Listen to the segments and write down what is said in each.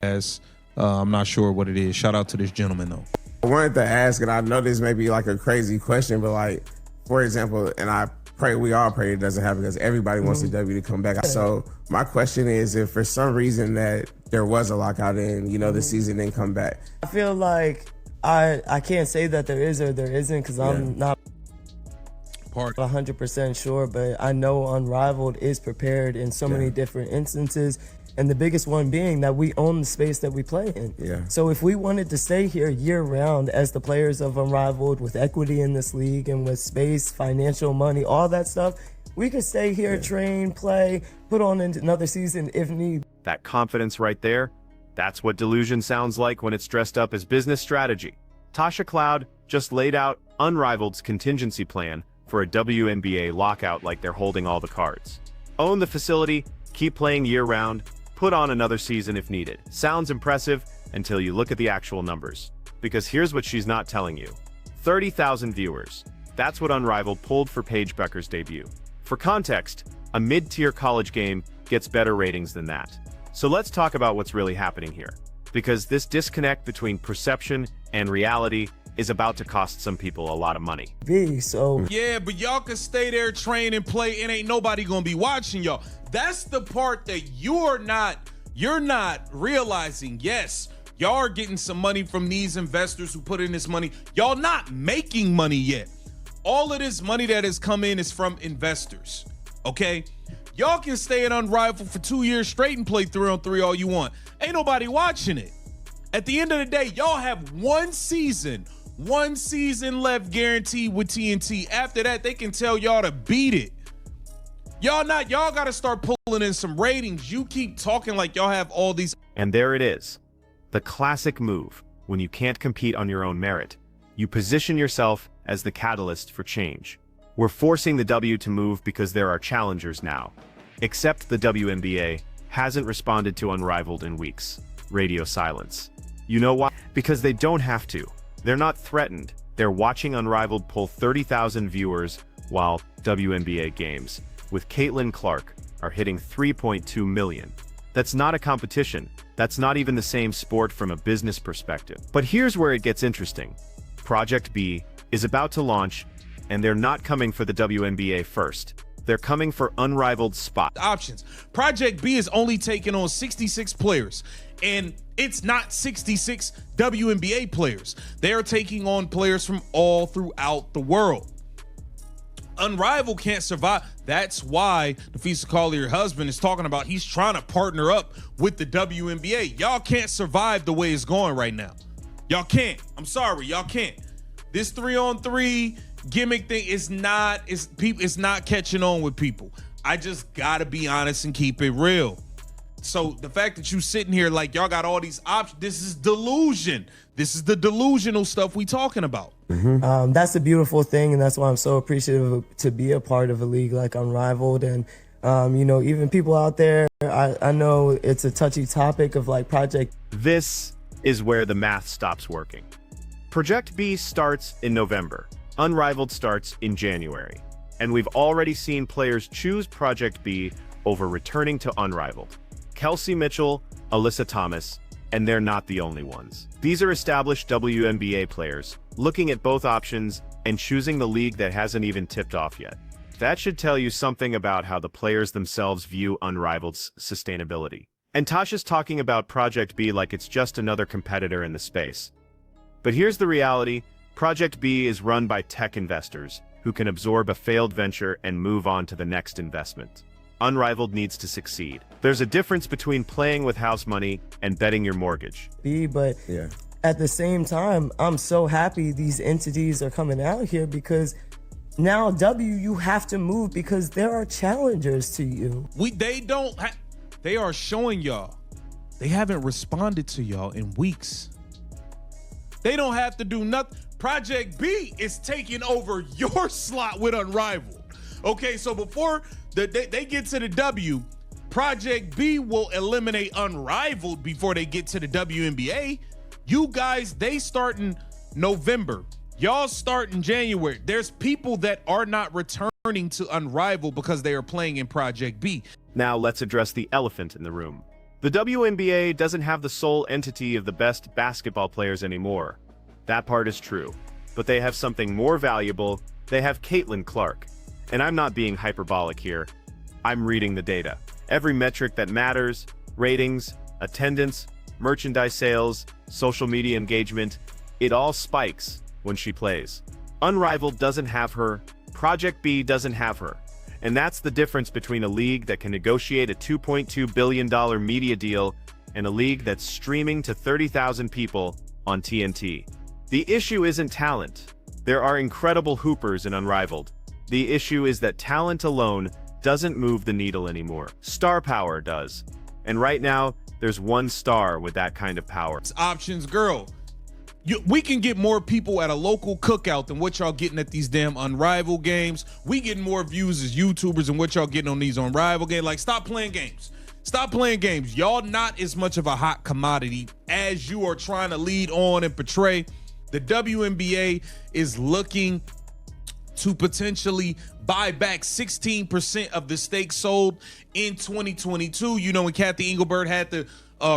as I'm not sure what it is. Shout out to this gentleman though. I wanted to ask, and I know this may be like a crazy question, but like, for example, and we all pray it doesn't happen because everybody wants the W to come back. So my question is, if for some reason that there was a lockout and, you know, the season didn't come back. I feel like I can't say that there is or there isn't because I'm not 100% sure, but I know Unrivaled is prepared in so many different instances. And the biggest one being that we own the space that we play in. Yeah. So if we wanted to stay here year round as the players of Unrivaled with equity in this league and with space, financial money, all that stuff, we could stay here, train, play, put on another season if need. That confidence right there, that's what Delusion sounds like when it's dressed up as business strategy. Natasha Cloud just laid out Unrivaled's contingency plan for a WNBA lockout like they're holding all the cards. Own the facility, keep playing year-round, put on another season if needed. Sounds impressive until you look at the actual numbers. Because here's what she's not telling you. 30,000 viewers. That's what Unrivaled pulled for Paige Bueckers' debut. For context, a mid-tier college game gets better ratings than that. So let's talk about what's really happening here. Because this disconnect between perception and reality is about to cost some people a lot of money. Yeah, but y'all can stay there, train and play, and ain't nobody gonna be watching y'all. That's the part that you're not realizing. Yes, y'all are getting some money from these investors who put in this money. Y'all not making money yet. All of this money that has come in is from investors, okay? Y'all can stay at Unrivaled for 2 years straight and play 3-on-3 all you want. Ain't nobody watching it. At the end of the day, y'all have one season left guaranteed with TNT. After that, they can tell y'all to beat it. Y'all gotta start pulling in some ratings. You keep talking like y'all have all these. And there it is. The classic move. When you can't compete on your own merit, you position yourself as the catalyst for change. We're forcing the W to move because there are challengers now. Except the WNBA hasn't responded to Unrivaled in weeks. Radio silence. You know why? Because they don't have to. They're not threatened. They're watching Unrivaled pull 30,000 viewers while WNBA games with Caitlin Clark are hitting 3.2 million. That's not a competition. That's not even the same sport from a business perspective. But here's where it gets interesting. Project B is about to launch, and they're not coming for the WNBA first. They're coming for Unrivaled spot options. Project B is only taking on 66 players, and it's not 66 WNBA players. They're taking on players from all throughout the world. Unrivaled can't survive. That's why Nafisa Collier's husband is talking about he's trying to partner up with the WNBA. Y'all can't survive the way it's going right now. Y'all can't. I'm sorry, y'all can't. This 3-on-3 gimmick thing is not catching on with people. I just gotta be honest and keep it real. So the fact that you sitting here like y'all got all these options, this is delusion. This is the delusional stuff we talking about. That's a beautiful thing, and that's why I'm so appreciative to be a part of a league like Unrivaled. And you know, even people out there, I know it's a touchy topic of like Project. This is where the math stops working. Project B starts in November. Unrivaled starts in January. And we've already seen players choose Project B over returning to Unrivaled. Kelsey Mitchell, Alyssa Thomas, and they're not the only ones. These are established WNBA players, looking at both options and choosing the league that hasn't even tipped off yet. That should tell you something about how the players themselves view Unrivaled's sustainability. And Tasha's talking about Project B like it's just another competitor in the space. But here's the reality. Project B is run by tech investors who can absorb a failed venture and move on to the next investment. Unrivaled needs to succeed. There's a difference between playing with house money and betting your mortgage. But at the same time, I'm so happy these entities are coming out here because now you have to move because there are challengers to you. They are showing y'all. They haven't responded to y'all in weeks. They don't have to do nothing. Project B is taking over your slot with Unrivaled. Okay, so before they get to the W, Project B will eliminate Unrivaled before they get to the WNBA. You guys, they start in November. Y'all start in January. There's people that are not returning to Unrivaled because they are playing in Project B. Now let's address the elephant in the room. The WNBA doesn't have the sole entity of the best basketball players anymore. That part is true. But they have something more valuable. They have Caitlin Clark. And I'm not being hyperbolic here. I'm reading the data. Every metric that matters, ratings, attendance, merchandise sales, social media engagement, it all spikes when she plays. Unrivaled doesn't have her. Project B doesn't have her. And that's the difference between a league that can negotiate a $2.2 billion media deal and a league that's streaming to 30,000 people on TNT. The issue isn't talent. There are incredible hoopers in Unrivaled. The issue is that talent alone doesn't move the needle anymore. Star power does. And right now, there's one star with that kind of power. It's Options Girl. We can get more people at a local cookout than what y'all getting at these damn Unrivaled games. We getting more views as YouTubers than what y'all getting on these Unrivaled games. Like, stop playing games. Stop playing games. Y'all not as much of a hot commodity as you are trying to lead on and portray. The WNBA is looking to potentially buy back 16% of the stakes sold in 2022. You know, when Cathy Engelbert had to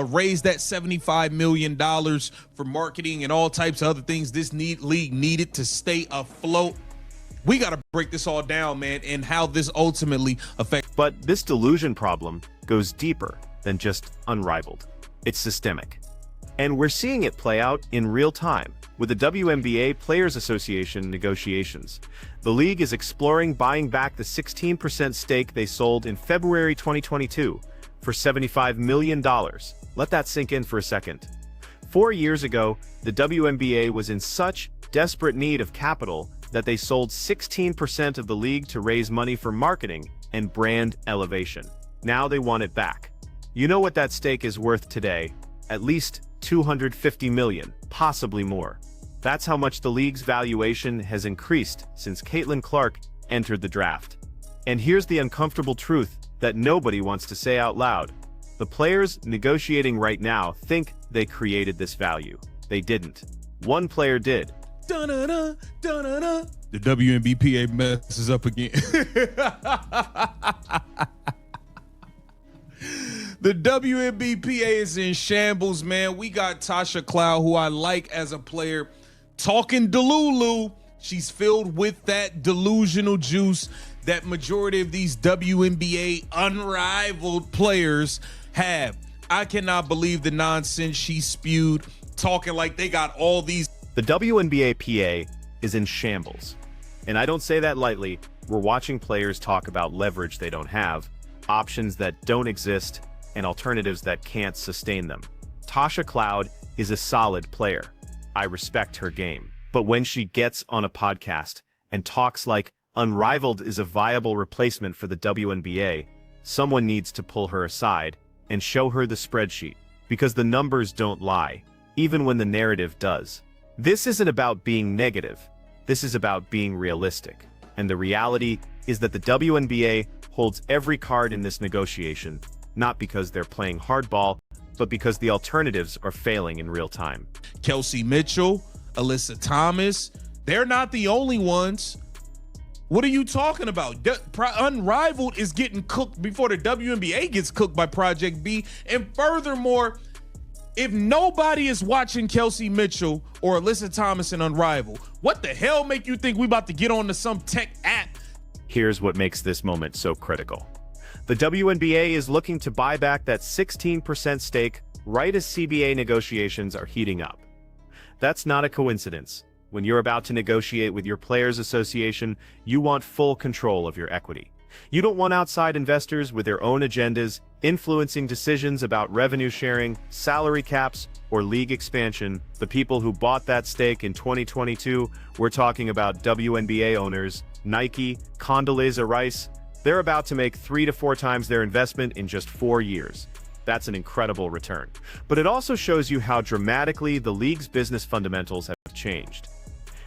raise that $75 million for marketing and all types of other things this league needed to stay afloat. We got to break this all down, man, and how this ultimately affects. But this delusion problem goes deeper than just Unrivaled. It's systemic. And we're seeing it play out in real time with the WNBA Players Association negotiations. The league is exploring buying back the 16% stake they sold in February 2022 for $75 million. Let that sink in for a second. 4 years ago, the WNBA was in such desperate need of capital that they sold 16% of the league to raise money for marketing and brand elevation. Now they want it back. You know what that stake is worth today? At least $250 million, possibly more. That's how much the league's valuation has increased since Caitlin Clark entered the draft. And here's the uncomfortable truth that nobody wants to say out loud. The players negotiating right now think they created this value. They didn't. One player did. Dun-dun-dun, dun-dun-dun. The WNBPA messes up again. The WNBPA is in shambles, man. We got Natasha Cloud, who I like as a player, talking Delulu. She's filled with that delusional juice that majority of these WNBA unrivaled players have. I cannot believe the nonsense she spewed, talking like they got all these. The WNBA PA is in shambles. And I don't say that lightly. We're watching players talk about leverage they don't have, options that don't exist, and alternatives that can't sustain them. Natasha Cloud is a solid player. I respect her game. But when she gets on a podcast and talks like Unrivaled is a viable replacement for the WNBA, someone needs to pull her aside and show her the spreadsheet, because the numbers don't lie, even when the narrative does. This isn't about being negative. This is about being realistic. And the reality is that the WNBA holds every card in this negotiation, not because they're playing hardball, but because the alternatives are failing in real time. Kelsey Mitchell, Alyssa Thomas, they're not the only ones. What are you talking about? Unrivaled is getting cooked before the WNBA gets cooked by Project B. And furthermore, if nobody is watching Kelsey Mitchell or Alyssa Thomas in Unrivaled, what the hell make you think we about to get onto some tech app? Here's what makes this moment so critical. The WNBA is looking to buy back that 16% stake right as CBA negotiations are heating up. That's not a coincidence. When you're about to negotiate with your Players Association, you want full control of your equity. You don't want outside investors with their own agendas influencing decisions about revenue sharing, salary caps, or league expansion. The people who bought that stake in 2022, we're talking about WNBA owners, Nike, Condoleezza Rice. They're about to make 3 to 4 times their investment in just 4 years. That's an incredible return. But it also shows you how dramatically the league's business fundamentals have changed.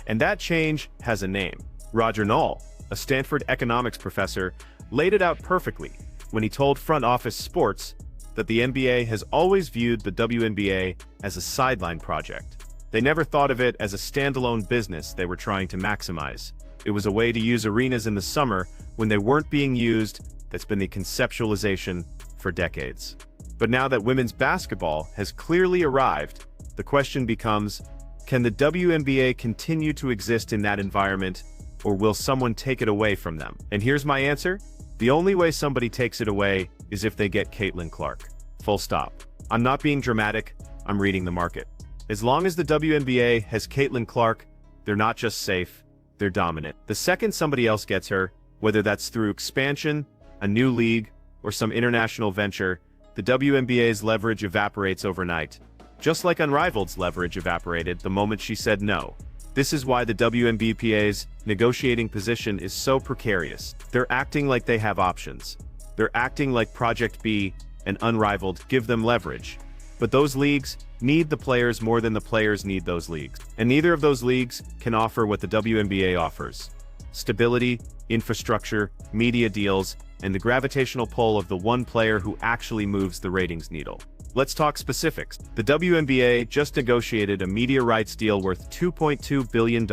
And that change has a name. Roger Null, a Stanford economics professor, laid it out perfectly when he told Front Office Sports that the NBA has always viewed the WNBA as a sideline project. They never thought of it as a standalone business they were trying to maximize. It was a way to use arenas in the summer when they weren't being used. That's been the conceptualization for decades. But now that women's basketball has clearly arrived, the question becomes, can the WNBA continue to exist in that environment, or will someone take it away from them? And here's my answer. The only way somebody takes it away is if they get Caitlin Clark. Full stop. I'm not being dramatic, I'm reading the market. As long as the WNBA has Caitlin Clark, they're not just safe, they're dominant. The second somebody else gets her, whether that's through expansion, a new league, or some international venture, the WNBA's leverage evaporates overnight. Just like Unrivaled's leverage evaporated the moment she said no. This is why the WNBPA's negotiating position is so precarious. They're acting like they have options. They're acting like Project B and Unrivaled give them leverage. But those leagues need the players more than the players need those leagues. And neither of those leagues can offer what the WNBA offers: stability, infrastructure, media deals, and the gravitational pull of the one player who actually moves the ratings needle. Let's talk specifics. The WNBA just negotiated a media rights deal worth $2.2 billion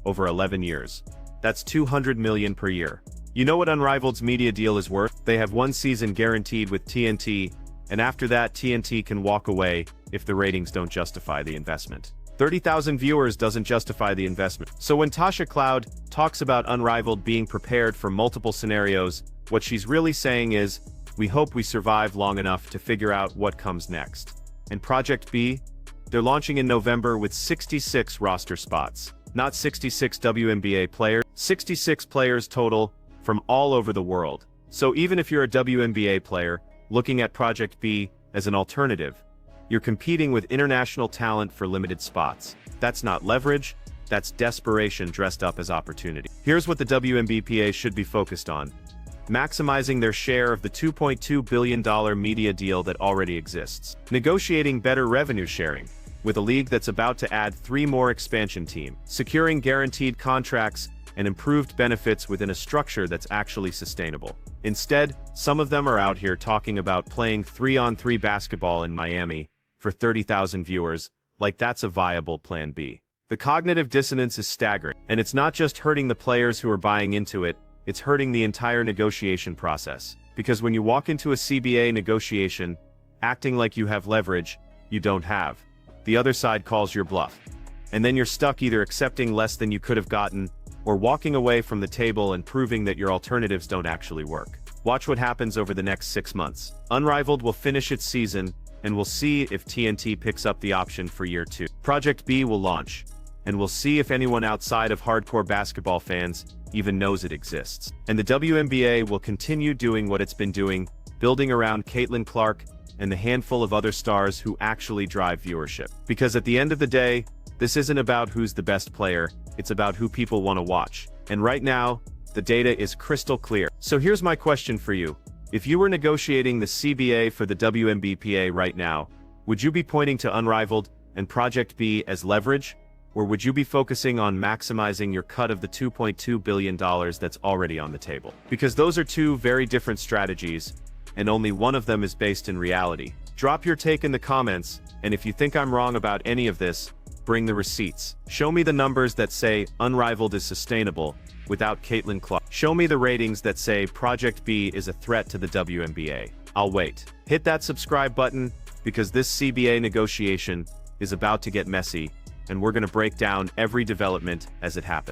over 11 years. That's $200 million per year. You know what Unrivaled's media deal is worth? They have one season guaranteed with TNT, and after that TNT can walk away if the ratings don't justify the investment. 30,000 viewers doesn't justify the investment. So when Natasha Cloud talks about Unrivaled being prepared for multiple scenarios, what she's really saying is, we hope we survive long enough to figure out what comes next. And Project B? They're launching in November with 66 roster spots. Not 66 WNBA players, 66 players total from all over the world. So even if you're a WNBA player looking at Project B as an alternative, you're competing with international talent for limited spots. That's not leverage, that's desperation dressed up as opportunity. Here's what the WNBPA should be focused on: maximizing their share of the $2.2 billion media deal that already exists. Negotiating better revenue sharing with a league that's about to add 3 more expansion teams. Securing guaranteed contracts and improved benefits within a structure that's actually sustainable. Instead, some of them are out here talking about playing 3-on-3 basketball in Miami for 30,000 viewers, like that's a viable plan B. The cognitive dissonance is staggering, and it's not just hurting the players who are buying into it, it's hurting the entire negotiation process. Because when you walk into a CBA negotiation, acting like you have leverage, you don't have. The other side calls your bluff. And then you're stuck either accepting less than you could have gotten, or walking away from the table and proving that your alternatives don't actually work. Watch what happens over the next 6 months. Unrivaled will finish its season, and we'll see if TNT picks up the option for year 2. Project B will launch, and we'll see if anyone outside of hardcore basketball fans even knows it exists. And the WNBA will continue doing what it's been doing, building around Caitlin Clark and the handful of other stars who actually drive viewership. Because at the end of the day, this isn't about who's the best player, it's about who people want to watch. And right now, the data is crystal clear. So here's my question for you. If you were negotiating the CBA for the WNBPA right now, would you be pointing to Unrivaled and Project B as leverage? Or would you be focusing on maximizing your cut of the $2.2 billion that's already on the table? Because those are 2 very different strategies, and only one of them is based in reality. Drop your take in the comments, and if you think I'm wrong about any of this, bring the receipts. Show me the numbers that say Unrivaled is sustainable without Caitlin Clark. Show me the ratings that say Project B is a threat to the WNBA. I'll wait. Hit that subscribe button, because this CBA negotiation is about to get messy, and we're going to break down every development as it happens.